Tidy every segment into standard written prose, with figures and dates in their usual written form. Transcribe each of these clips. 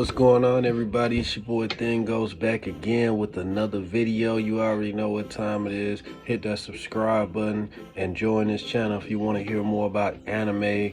What's going on, everybody? It's your boy Thing Goes back again with another video. You already know what time it is. Hit that subscribe button and join this channel if you want to hear more about anime,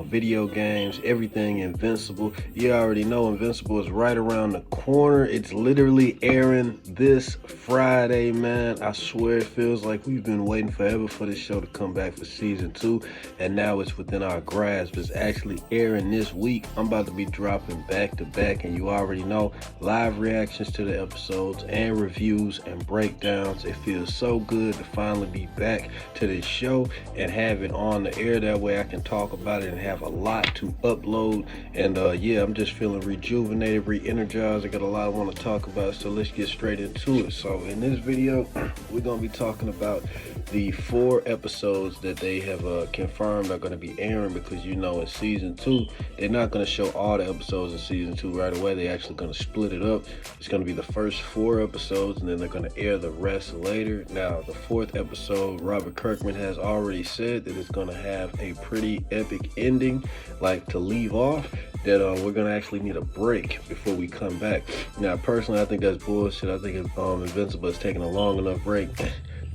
video games, everything Invincible. You already know Invincible is right around the corner. It's literally airing this Friday, man. I swear it feels like we've been waiting forever for this show to come back for season 2, and now it's within our grasp. It's actually airing this week. I'm about to be dropping back to back, and you already know, live reactions to the episodes and reviews and breakdowns. It feels so good to finally be back to this show and have it on the air. That way I can talk about it and have a lot to upload. And yeah, I'm just feeling rejuvenated, re-energized. I got a lot I want to talk about, so let's get straight into it. So in this video, we're going to be talking about the 4 episodes that they have confirmed are going to be airing, because you know in season 2 they're not going to show all the episodes in season 2 right away. They're actually going to split it up. It's going to be the first 4 episodes, and then they're going to air the rest later. Now the 4th episode, Robert Kirkman has already said that it's going to have a pretty epic ending, like to leave off, that we're gonna actually need a break before we come back. Now personally, I think that's bullshit. I think Invincible is taking a long enough break.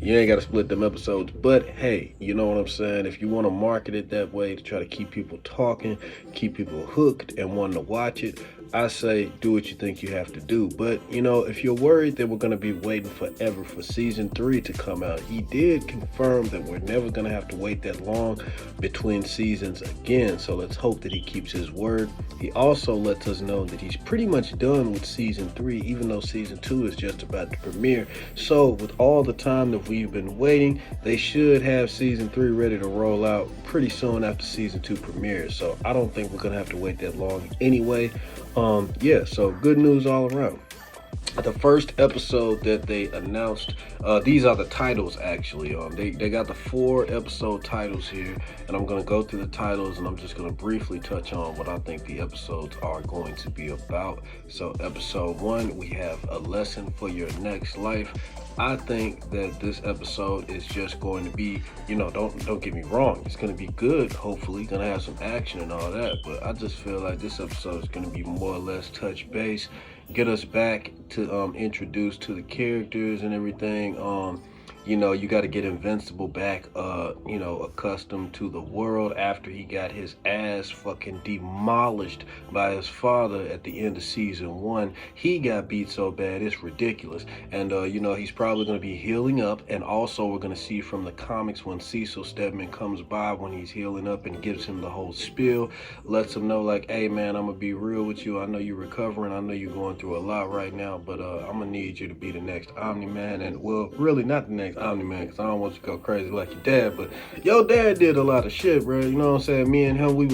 You ain't got to split them episodes, but hey, you know what I'm saying? If you want to market it that way to try to keep people talking, keep people hooked and wanting to watch it, I say do what you think you have to do. But you know, if you're worried that we're going to be waiting forever for season 3 to come out, he did confirm that we're never going to have to wait that long between seasons again. So let's hope that he keeps his word. He also lets us know that he's pretty much done with season 3, even though season 2 is just about to premiere. So with all the time that we've been waiting, they should have season 3 ready to roll out pretty soon after season 2 premieres. So I don't think we're gonna have to wait that long anyway. Yeah, so good news all around. The first episode that they announced, these are the titles actually. They got the 4 episode titles here, and I'm going to go through the titles, and I'm just going to briefly touch on what I think the episodes are going to be about. So episode 1, we have A Lesson for Your Next Life. I think that this episode is just going to be, you know, don't get me wrong, it's going to be good, hopefully going to have some action and all that, but I just feel like this episode is going to be more or less touch base, get us back to introduced to the characters and everything. You know, you got to get Invincible back, you know, accustomed to the world after he got his ass fucking demolished by his father at the end of season 1. He got beat so bad, it's ridiculous. And, you know, he's probably going to be healing up. And also we're going to see from the comics when Cecil Stedman comes by when he's healing up and gives him the whole spiel, lets him know like, hey man, I'm going to be real with you. I know you're recovering. I know you're going through a lot right now, but I'm going to need you to be the next Omni-Man. And well, really not the next Omni-Man, because I don't want you to go crazy like your dad, but your dad did a lot of shit, bro. You know what I'm saying? Me and him, we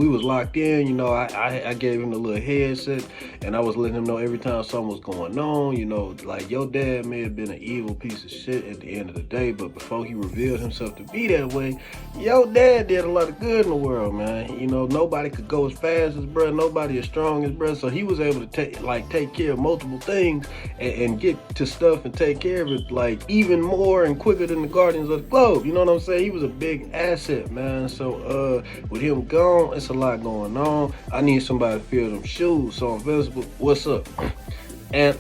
was locked in. You know, I gave him the little headset, and I was letting him know every time something was going on. You know, like your dad may have been an evil piece of shit at the end of the day, but before he revealed himself to be that way, your dad did a lot of good in the world, man. You know, nobody could go as fast as bro, nobody as strong as bro, so he was able to take care of multiple things and get to stuff and take care of it like even more and quicker than the Guardians of the Globe. You know what I'm saying? He was a big asset, man. So with him gone, it's a lot going on. I need somebody to fill them shoes. So Invincible, what's up? And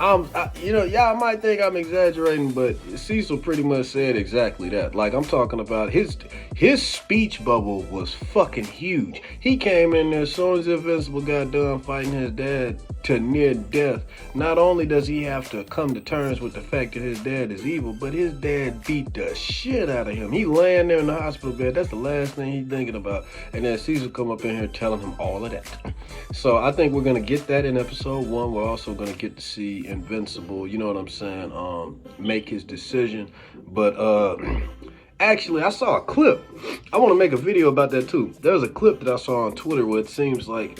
you know, y'all might think I'm exaggerating, but Cecil pretty much said exactly that. Like, I'm talking about his speech bubble was fucking huge. He came in there as soon as Invincible got done fighting his dad to near death. Not only does he have to come to terms with the fact that his dad is evil, but his dad beat the shit out of him. He laying there in the hospital bed. That's the last thing he's thinking about. And then Cecil come up in here telling him all of that. So I think we're gonna get that in episode 1. We're also gonna get to see Invincible, you know what I'm saying, make his decision. But actually, I saw a clip. I want to make a video about that too. There's a clip that I saw on Twitter where it seems like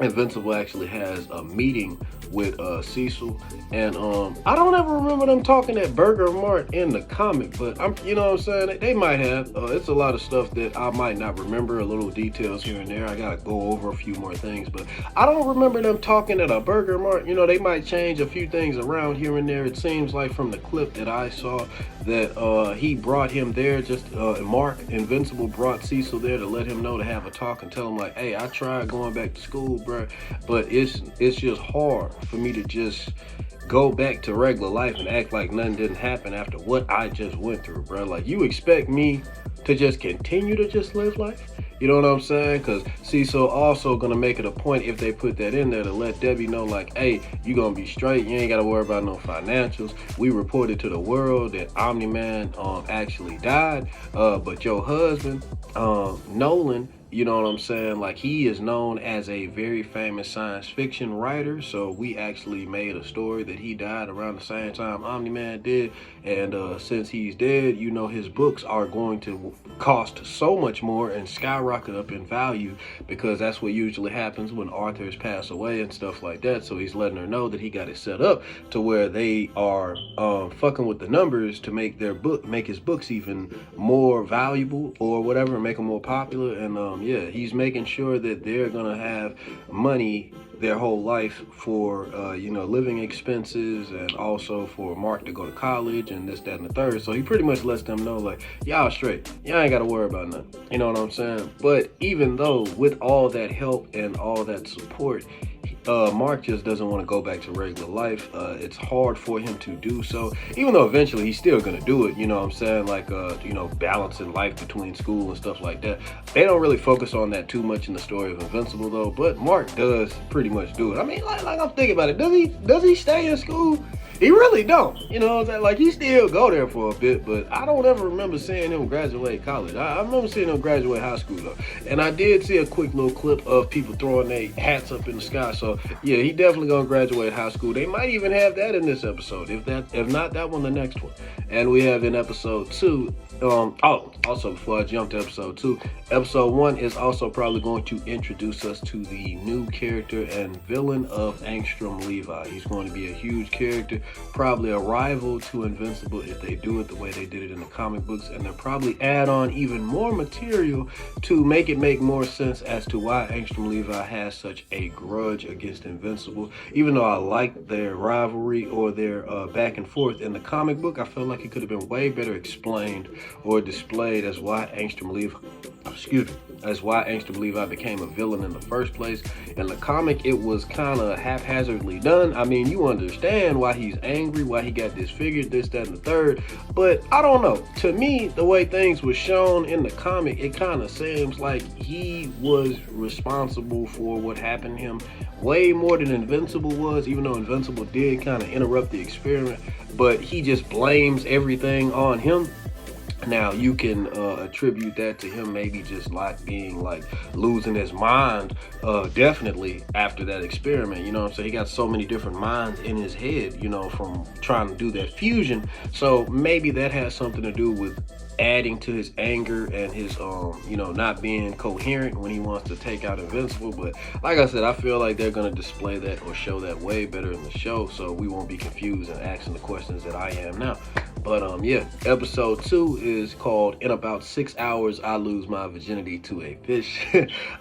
Invincible actually has a meeting with Cecil, and I don't ever remember them talking at Burger Mart in the comic, but you know what I'm saying, they might have. It's a lot of stuff that I might not remember, a little details here and there. I gotta go over a few more things, but I don't remember them talking at a Burger Mart. You know, they might change a few things around here and there. It seems like from the clip that I saw that he brought him there, just Mark Invincible brought Cecil there to let him know, to have a talk and tell him like, hey, I tried going back to school, bro, but it's just hard for me to just go back to regular life and act like nothing didn't happen after what I just went through, bro. Like, you expect me to just continue to just live life? You know what I'm saying? Because Cecil also gonna make it a point, if they put that in there, to let Debbie know like, hey, you gonna be straight. You ain't gotta worry about no financials. We reported to the world that Omni-Man actually died, but your husband, Nolan, you know what I'm saying, like, he is known as a very famous science fiction writer, so we actually made a story that he died around the same time Omni-Man did, and since he's dead, you know, his books are going to cost so much more and skyrocket up in value, because that's what usually happens when authors pass away and stuff like that. So he's letting her know that he got it set up to where they are fucking with the numbers to make his books even more valuable or whatever, make them more popular. And yeah, he's making sure that they're gonna have money their whole life for you know, living expenses, and also for Mark to go to college and this, that, and the third. So he pretty much lets them know like, y'all straight, y'all ain't gotta worry about nothing. You know what I'm saying? But even though with all that help and all that support, Mark just doesn't want to go back to regular life. It's hard for him to do so, even though eventually he's still gonna do it. You know what I'm saying? Like, you know, balancing life between school and stuff like that. They don't really focus on that too much in the story of Invincible though, but Mark does pretty much do it. I mean, like I'm thinking about it. Does he stay in school? He really don't. You know what I'm saying? Like, he still go there for a bit, but I don't ever remember seeing him graduate college. I remember seeing him graduate high school though. And I did see a quick little clip of people throwing their hats up in the sky. So yeah, he definitely gonna graduate high school. They might even have that in this episode. If not that one, the next one. And we have in episode 2, also before I jump to episode 2, episode 1 is also probably going to introduce us to the new character and villain of Angstrom Levi. He's going to be a huge character, probably a rival to Invincible if they do it the way they did it in the comic books, and they'll probably add on even more material to make it make more sense as to why Angstrom Levi has such a grudge against Invincible. Even though I like their rivalry or their back and forth in the comic book, I feel like it could have been way better explained or displayed as why Angstrom Levi became a villain in the first place. In the comic, it was kind of haphazardly done. I mean, you understand why he's angry, why he got disfigured, this, that, and the third, but I don't know. To me, the way things were shown in the comic, it kind of seems like he was responsible for what happened to him way more than Invincible was, even though Invincible did kind of interrupt the experiment, but he just blames everything on him. Now, you can attribute that to him maybe just like being like losing his mind, definitely after that experiment. You know what I'm saying? He got so many different minds in his head, you know, from trying to do that fusion. So maybe that has something to do with adding to his anger and his you know, not being coherent when he wants to take out Invincible. But like I said, I feel like they're going to display that or show that way better in the show, so we won't be confused and asking the questions that I am now. But yeah, episode 2 is called In About 6 Hours I Lose My Virginity to a Fish.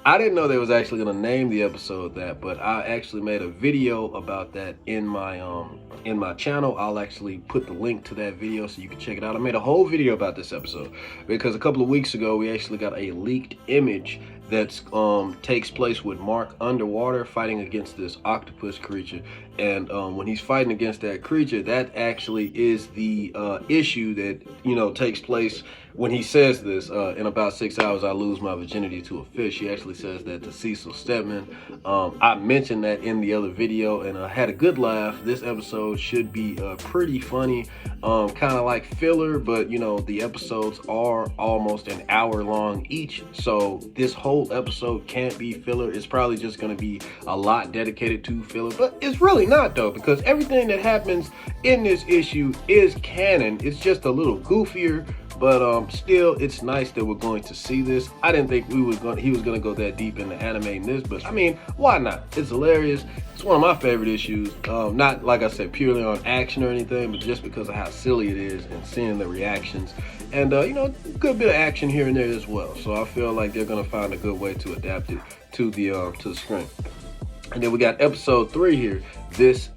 I didn't know they was actually gonna name the episode that, but I actually made a video about that in my channel. I'll actually put the link to that video so you can check it out. I made a whole video about this episode because a couple of weeks ago we actually got a leaked image that takes place with Mark underwater fighting against this octopus creature. And when he's fighting against that creature, that actually is the issue that, you know, takes place when he says this, in about 6 hours I lose my virginity to a fish. He actually says that to Cecil Stedman. I mentioned that in the other video and I had a good laugh. This episode should be pretty funny, kind of like filler, but you know, the episodes are almost an hour long each, so this whole episode can't be filler. It's probably just going to be a lot dedicated to filler, but it's really not though, because everything that happens in this issue is canon. It's just a little goofier But still, it's nice that we're going to see this. I didn't think he was gonna go that deep into animating this, but I mean, why not? It's hilarious. It's one of my favorite issues. Not like I said, purely on action or anything, but just because of how silly it is and seeing the reactions. And you know, a good bit of action here and there as well. So I feel like they're gonna find a good way to adapt it to the screen. And then we got episode 3 here. This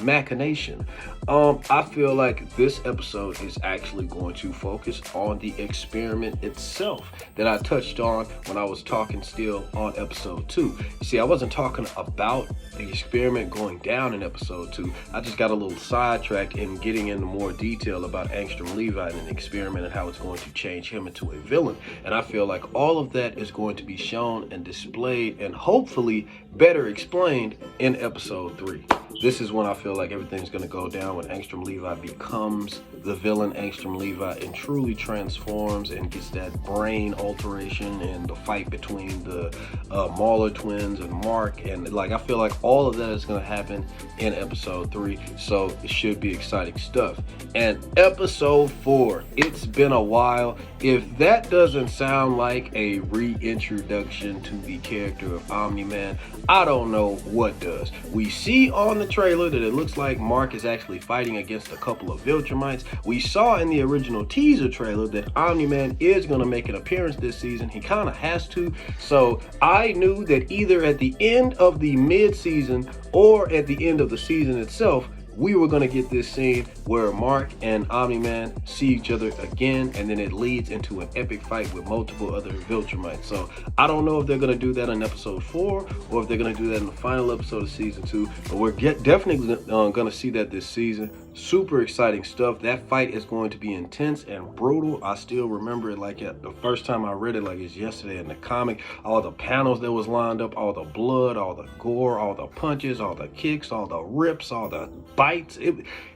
machination. I feel like this episode is actually going to focus on the experiment itself that I touched on when I was talking still on episode 2. You see, I wasn't talking about the experiment going down in episode 2. I just got a little sidetracked in getting into more detail about Angstrom Levi and the experiment and how it's going to change him into a villain. And I feel like all of that is going to be shown and displayed and hopefully better explained in episode 3. This is when I feel like everything's going to go down, when Angstrom Levi becomes the villain Angstrom Levi and truly transforms and gets that brain alteration and the fight between the Mauler twins and Mark. And like, I feel like all of that is going to happen in episode 3. So it should be exciting stuff. And episode 4, it's been a while. If that doesn't sound like a reintroduction to the character of Omni-Man, I don't know what does. We see on the trailer that it looks like Mark is actually fighting against a couple of Viltrumites. We saw in the original teaser trailer that Omni-Man is going to make an appearance this season. He kind of has to. So I knew that either at the end of the mid-season or at the end of the season itself, we were going to get this scene where Mark and Omni-Man see each other again, and then it leads into an epic fight with multiple other Viltrumites. So I don't know if they're going to do that in episode 4 or if they're going to do that in the final episode of season 2, but we're definitely going to see that this season. Super exciting stuff. That fight is going to be intense and brutal. I still remember it like the first time I read it, like it's yesterday in the comic. All the panels that was lined up, all the blood, all the gore, all the punches, all the kicks, all the rips, all the bites.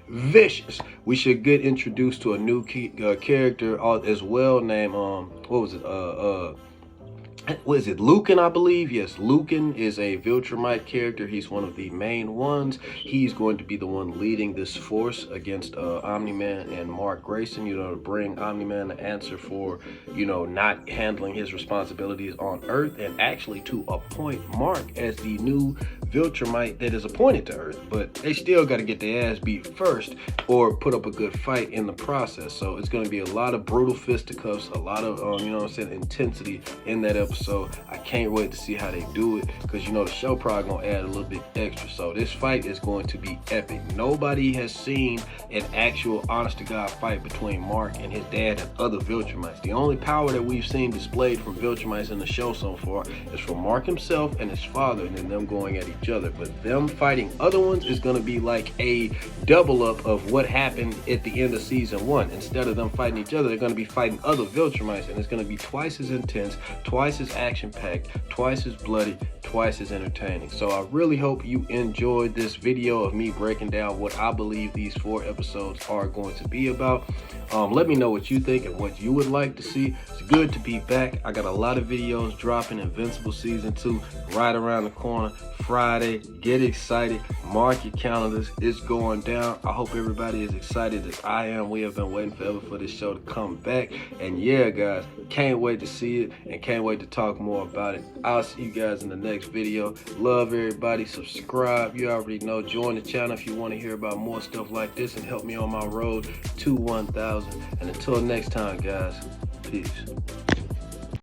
Vicious. We should get introduced to a new character as well, named what is it, Lucan, I believe? Yes, Lucan is a Viltrumite character. He's one of the main ones. He's going to be the one leading this force against Omni-Man and Mark Grayson, you know, to bring Omni-Man the answer for, you know, not handling his responsibilities on Earth, and actually to appoint Mark as the new Viltrumite that is appointed to Earth. But they still got to get their ass beat first or put up a good fight in the process. So it's going to be a lot of brutal fisticuffs, a lot of, you know what I'm saying, intensity in that episode. So I can't wait to see how they do it, because you know the show probably gonna add a little bit extra. So this fight is going to be epic. Nobody has seen an actual honest to God fight between Mark and his dad and other Viltrumites. The only power that we've seen displayed from Viltrumites in the show so far is from Mark himself and his father, and then them going at each other. But them fighting other ones is gonna be like a double up of what happened at the end of season 1. Instead of them fighting each other, they're gonna be fighting other Viltrumites, and it's gonna be twice as intense, twice as action-packed, twice as bloody, twice as entertaining. So I really hope you enjoyed this video of me breaking down what I believe these 4 episodes are going to be about. Let me know what you think and what you would like to see. It's good to be back. I got a lot of videos dropping. Invincible season 2 right around the corner, Friday. Get excited, mark your calendars. It's going down. I hope everybody is excited as I am. We have been waiting forever for this show to come back, and yeah guys, can't wait to see it and can't wait to talk more about it. I'll see you guys in the next video. Love everybody. Subscribe, you already know. Join the channel if you want to hear about more stuff like this and help me on my road to 1,000. And until next time guys, peace.